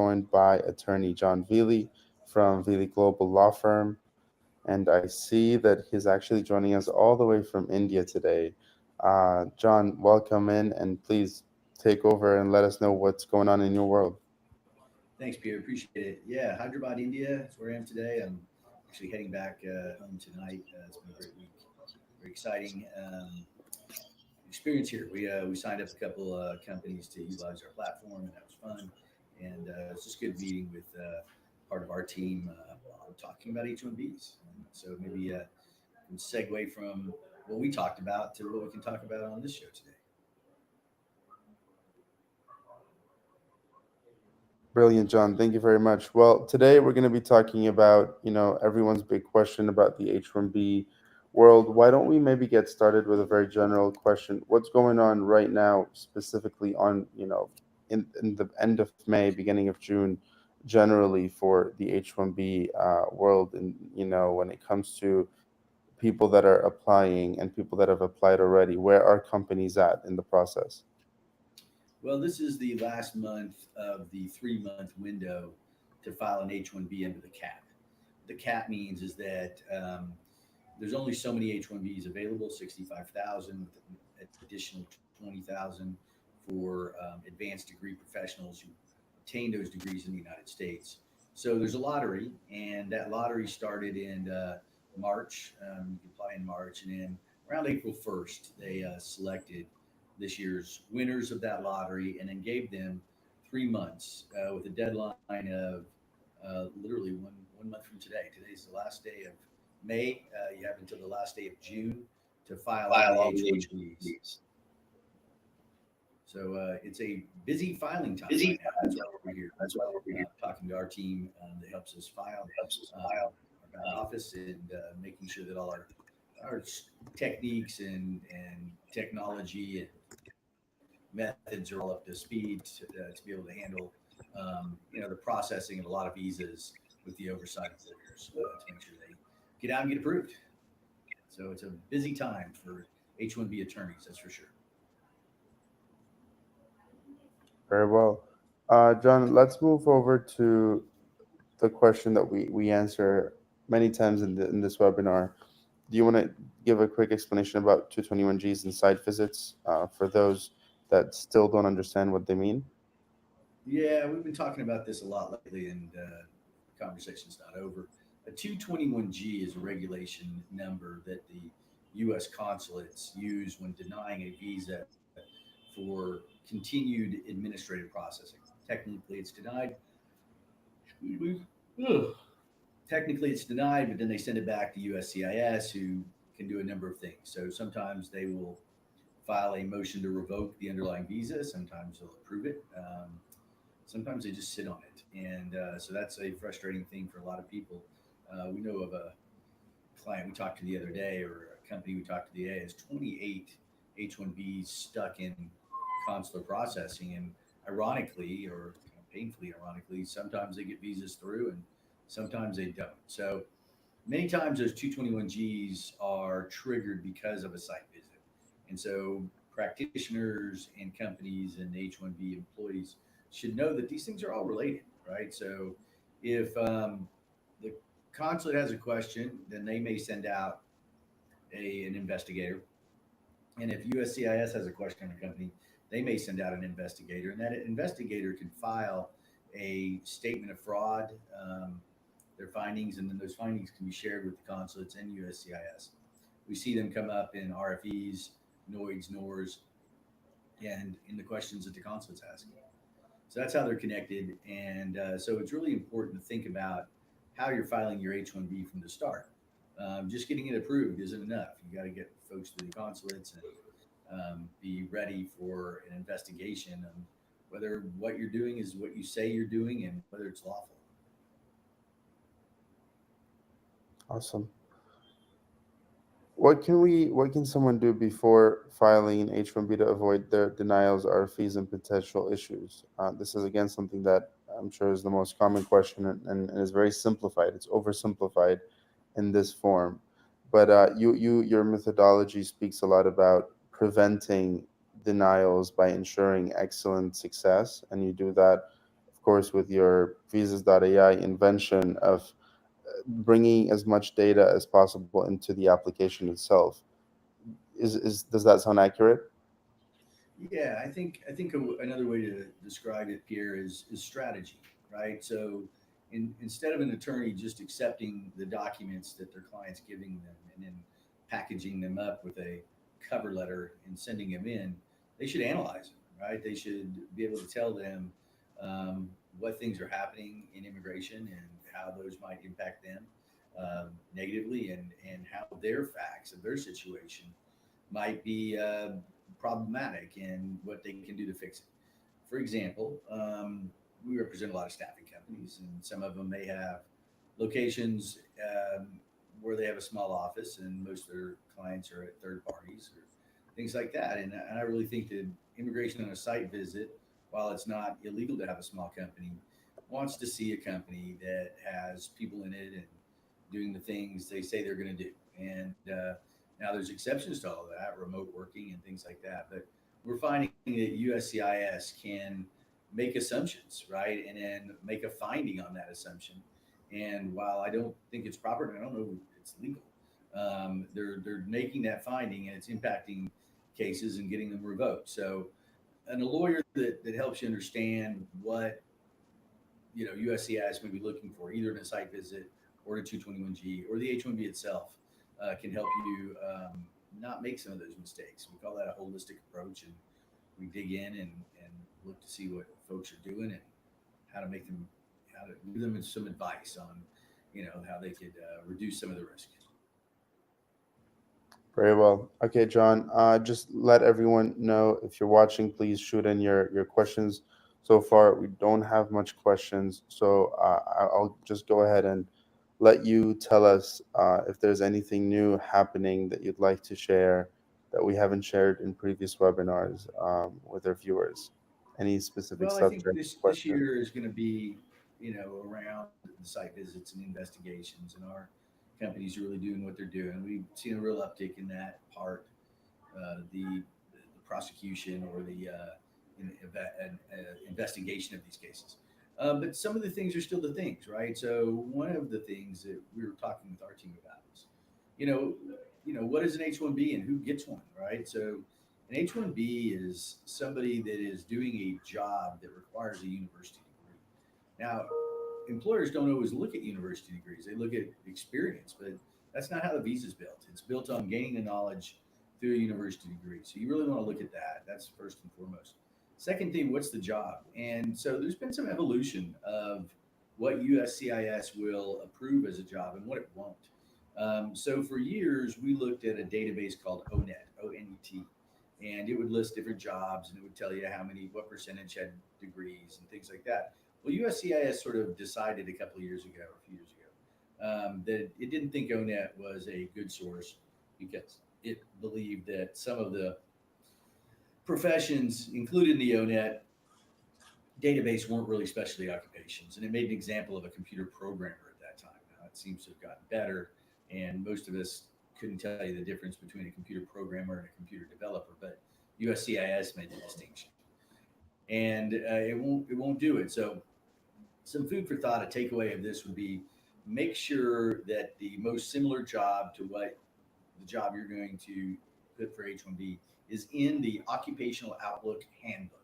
joined by attorney John Veely from Veely Global Law Firm. And I see that he's actually joining us all the way from India today. John, welcome in, and please take over and let us know what's going on in your world. Thanks, Peter. Appreciate it. Yeah, Hyderabad, India. That's where I am today. I'm actually heading back home tonight. It's been a great week. Very exciting experience here. We signed up a couple companies to utilize our platform, and that was fun. And it's just good meeting with part of our team on talking about H1Bs. And so maybe can segue from what we talked about to what we can talk about on this show today. Brilliant, John. Thank you very much. Well, today we're going to be talking about, everyone's big question about the H1B world. Why don't we maybe get started with a very general question? What's going on right now, specifically on, in the end of May, beginning of June, generally for the H1B world, and when it comes to people that are applying and people that have applied already, where are companies at in the process? Well, this is the last month of the 3 month window to file an H1B under the cap. The cap means is that there's only so many H1Bs available, 65,000 with an additional 20,000 for advanced degree professionals who obtain those degrees in the United States. So there's a lottery, and that lottery started in March. You can apply in March, and then around April 1st, they selected this year's winners of that lottery and then gave them 3 months with a deadline of literally one month from today. Today's the last day of May. You have until the last day of June to file all the H1Bs. So it's a busy filing time right now. That's why we're here talking to our team that helps us file our back office and making sure that all our techniques and technology and methods are all up to speed to be able to handle the processing of a lot of visas with the oversight of lawyers to make sure they get out and get approved. So it's a busy time for H1B attorneys, that's for sure. Very well. John, let's move over to the question that we answer many times in this webinar. Do you want to give a quick explanation about 221Gs and site visits for those that still don't understand what they mean? Yeah, we've been talking about this a lot lately, and the conversation's not over. A 221G is a regulation number that the U.S. consulates use when denying a visa for continued administrative processing. Technically, it's denied. Ugh. Technically, it's denied, but then they send it back to USCIS, who can do a number of things. So sometimes they will file a motion to revoke the underlying visa. Sometimes they'll approve it. Sometimes they just sit on it, and so that's a frustrating thing for a lot of people. We know of a client we talked to the other day, or a company we talked to the other day, has 28 H1Bs stuck in consular processing, and ironically, or painfully ironically, sometimes they get visas through, and sometimes they don't. So many times those 221Gs are triggered because of a site visit, and so practitioners and companies and H1B employees should know that these things are all related, right? So if the consulate has a question, then they may send out an investigator. And if USCIS has a question on a company, they may send out an investigator, and that investigator can file a statement of fraud, their findings, and then those findings can be shared with the consulates and USCIS. We see them come up in RFEs, NOIDs, NORs, and in the questions that the consulates ask. So that's how they're connected. And so it's really important to think about how you're filing your H1B from the start. Just getting it approved isn't enough. You got to get folks to the consulates and be ready for an investigation on whether what you're doing is what you say you're doing and whether it's lawful. Awesome. What can someone do before filing an H1B to avoid their denials, RFEs, and potential issues? This is again something that I'm sure is the most common question, and is very simplified. It's oversimplified in this form. But your methodology speaks a lot about preventing denials by ensuring excellent success, and you do that, of of course, with your visas.ai invention of bringing as much data as possible into the application itself. Is does that sound accurate? Yeah, I think another way to describe it, Pierre, is strategy, right? So, instead of an attorney just accepting the documents that their client's giving them and then packaging them up with a cover letter and sending them in, they should analyze them, right? They should be able to tell them what things are happening in immigration and how those might impact them negatively, and how their facts of their situation might be problematic and what they can do to fix it. For example, we represent a lot of staffing companies, and some of them may have locations where they have a small office, and most of their clients are at third parties or things like that. And I really think that immigration on a site visit, while it's not illegal to have a small company, wants to see a company that has people in it and doing the things they say they're going to do. And now there's exceptions to all of that, remote working and things like that. But we're finding that USCIS can make assumptions, right? And then make a finding on that assumption. And while I don't think it's proper, and I don't know if it's legal, they're making that finding, and it's impacting cases and getting them revoked. So, and a lawyer that helps you understand what USCIS may be looking for, either in a site visit or a 221G or the H-1B itself, can help you not make some of those mistakes. We call that a holistic approach, and we dig in and look to see what folks are doing and how to make them, how to give them some advice on, how they could reduce some of the risk. Very well. Okay, John. Just let everyone know, if you're watching, please shoot in your questions. So far, we don't have much questions, so I'll just go ahead and let you tell us if there's anything new happening that you'd like to share that we haven't shared in previous webinars with our viewers. Any specific Well, I think subject, this question? year is going to be, around the site visits and investigations, and our companies are really doing what they're doing. We've seen a real uptick in that part, the prosecution or the investigation of these cases. But some of the things are still the things, right? So one of the things that we were talking with our team about is, you know, what is an H-1B and who gets one, right? So an H-1B is somebody that is doing a job that requires a university degree. Now, employers don't always look at university degrees; they look at experience, but that's not how the visa is built. It's built on gaining the knowledge through a university degree. So you really want to look at that. That's first and foremost. Second thing, what's the job? And so there's been some evolution of what USCIS will approve as a job and what it won't. So for years, we looked at a database called ONET, ONET, and it would list different jobs, and it would tell you what percentage had degrees and things like that. Well, USCIS sort of decided a couple of years ago, a few years ago, that it didn't think ONET was a good source because it believed that some of the professions included in the ONET database weren't really specialty occupations. And it made an example of a computer programmer at that time. Now, it seems to have gotten better, and most of us couldn't tell you the difference between a computer programmer and a computer developer, but USCIS made the distinction, and it won't do it. So, some food for thought, a takeaway of this would be: make sure that the most similar job to what the job you're going to put for H-1B is in the Occupational Outlook Handbook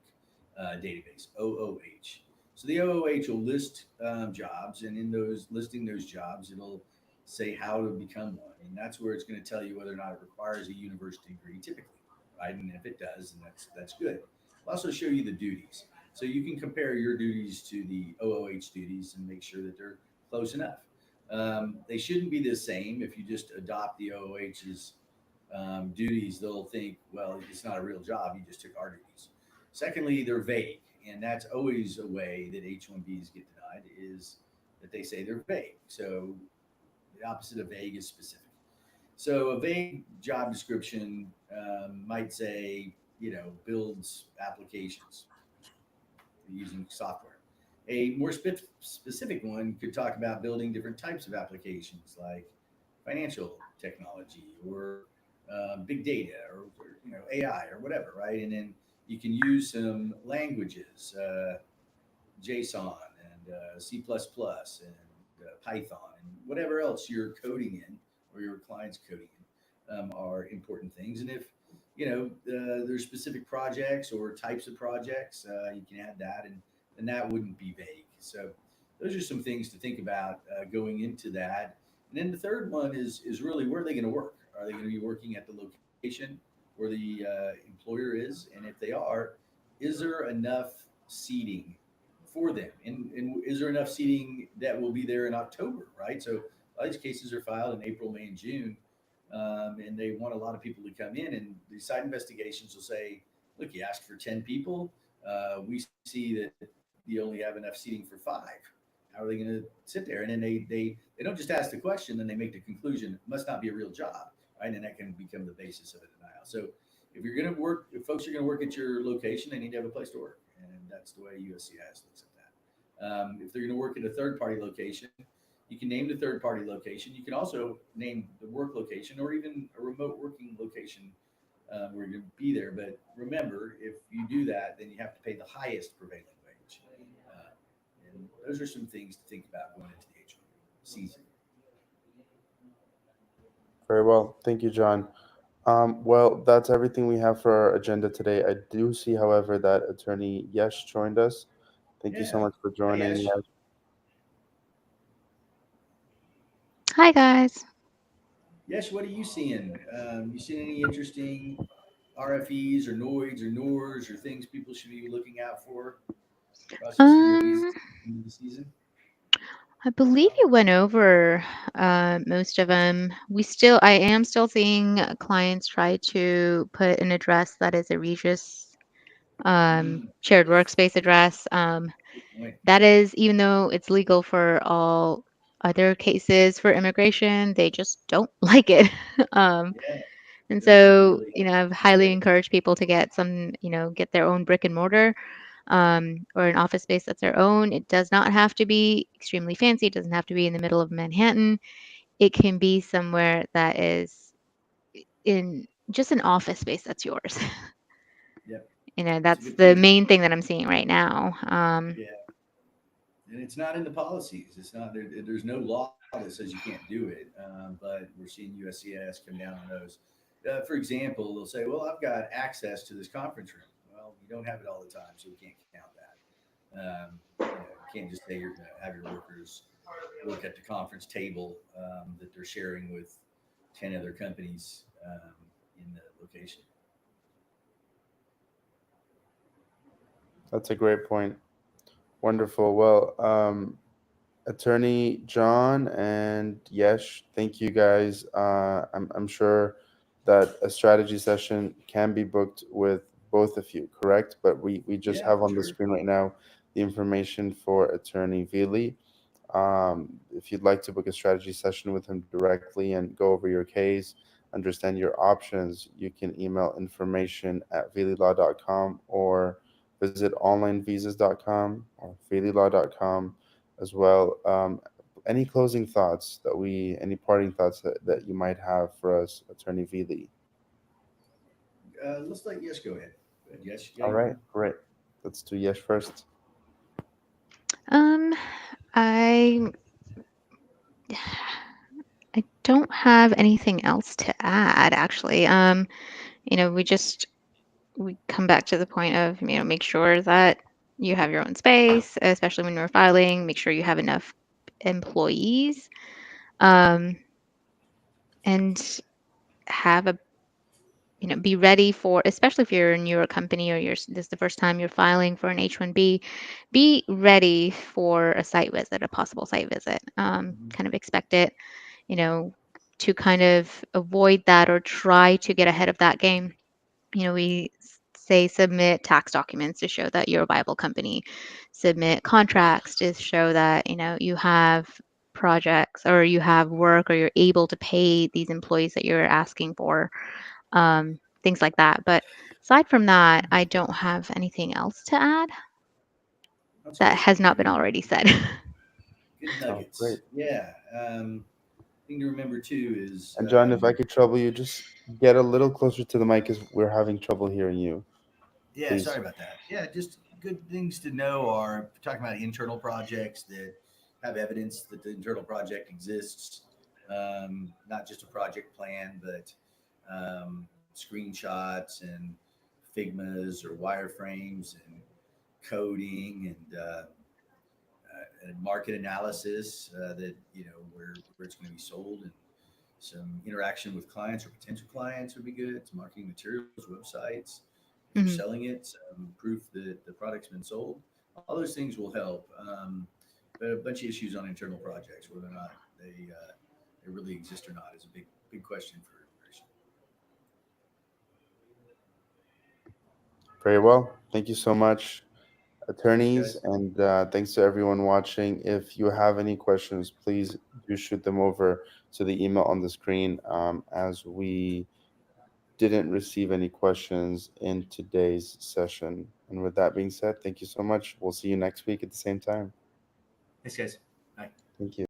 database, OOH. So the OOH will list jobs, and in those listing those jobs, it'll say how to become one, and that's where it's going to tell you whether or not it requires a university degree, typically, right? And if it does, then that's good. It'll also show you the duties, so you can compare your duties to the OOH duties and make sure that they're close enough. They shouldn't be the same. If you just adopt the OOH's duties, they'll think, well, it's not a real job. You just took our duties. Secondly, they're vague, and that's always a way that H-1Bs get denied, is that they say they're vague. So the opposite of vague is specific. So a vague job description might say, builds applications using software. A more specific one could talk about building different types of applications, like financial technology or big data, or AI or whatever, right? And then you can use some languages, JSON and C++ and Python and whatever else you're coding in or your client's coding in are important things. And if there's specific projects or types of projects, you can add that, and that wouldn't be vague. So those are some things to think about going into that. And then the third one is really where are they going to work? Are they going to be working at the location where the employer is? And if they are, is there enough seating for them? And is there enough seating that will be there in October, right? So a lot of these cases are filed in April, May, and June, and they want a lot of people to come in. And the site investigations will say, look, you asked for 10 people. We see that you only have enough seating for 5. How are they going to sit there? And then they don't just ask the question, then they make the conclusion, it must not be a real job, right? And that can become the basis of a denial. So if you're going to work, if folks are going to work at your location, they need to have a place to work. And that's the way USCIS looks at that. If they're going to work at a third party location, you can name the third party location. You can also name the work location or even a remote working location where you're going to be there. But remember, if you do that, then you have to pay the highest prevailing wage. Uh, and those are some things to think about going into the H1 season. Very well. Thank you, John. Well, that's everything we have for our agenda today. I do see, however, that attorney Yesh joined us. Thank you so Yeah. much for Hi, joining. Yesh. Yesh. Hi guys. Yesh, what are you seeing? You seeing any interesting RFEs or NOIDs or NORs or things people should be looking out for processing their visas Um, in the season? I believe you went over most of them. I am still seeing clients try to put an address that is a Regis shared workspace address. Good point. That is, even though it's legal for all other cases for immigration, they just don't like it. um, Yeah, and they're so, really I've highly conservative. encouraged people to get get their own brick and mortar or an office space that's their own. It does not have to be extremely fancy. It doesn't have to be in the middle of Manhattan. It can be somewhere that is in just an office space that's yours. Yep, it's a That's good the point. main thing that I'm seeing right now. Yeah, and it's not in the policies. It's not there. There's no law that says you can't do it. But we're seeing USCIS come down on those. For example, they'll say, "Well, I've got access to this conference room." Well, you don't have it all the time, so we can't count that. You can't just say you're going to have your workers work at the conference table that they're sharing with 10 other companies in the location. That's a great point. Wonderful. Well, Attorney John and Yesh, thank you guys. I'm sure that a strategy session can be booked with both of you, correct? But we just Yeah, have for on the sure. screen right now the information for Attorney Vili. If you'd like to book a strategy session with him directly and go over your case, understand your options, you can email information@vililaw.com or visit onlinevisas.com or vililaw.com as well. Any closing thoughts any parting thoughts that you might have for us, Attorney Vili? Let's let Yes go ahead. Go ahead. Yes, yeah, All you right, want great. Let's do Yesh first. um, I I don't have anything else to add actually. We come back to the point of, make sure that you have your own space, especially when you're filing, make sure you have enough employees, um, and have be ready for, especially if you're a newer company or this is the first time you're filing for an H-1B, be ready for a site visit, a possible site visit. to? Kind of expect it, you know, to kind of avoid that or try to get ahead of that game. We say submit tax documents to show that you're a viable company, submit contracts to show that, you have projects or you have work or you're able to pay these employees that you're asking for, things like that. But aside from that, I don't have anything else to add That's that good. has not been Good, already said. good Oh, great. nuggets. Yeah. Thing to remember too is, And John, if I could trouble you, just get a little closer to the mic because we're having trouble hearing you, yeah. please. Sorry about that. Yeah, just good things to know are talking about internal projects that have evidence that the internal project exists, not just a project plan, but screenshots and Figmas or wireframes and coding and market analysis that where it's going to be sold, and some interaction with clients or potential clients would be good. Some marketing materials, websites. If you're Mhm. selling it, some proof that the product's been sold. All those things will help. But a bunch of issues on internal projects, whether or not they really exist or not, is a big question for immigration. Very well. Thank you so much, Thanks, attorneys, guys. and thanks to everyone watching. If you have any questions, please do shoot them over to the email on the screen, as we didn't receive any questions in today's session. And with that being said, thank you so much. We'll see you next week at the same time. Thanks, guys. Bye. Thank you.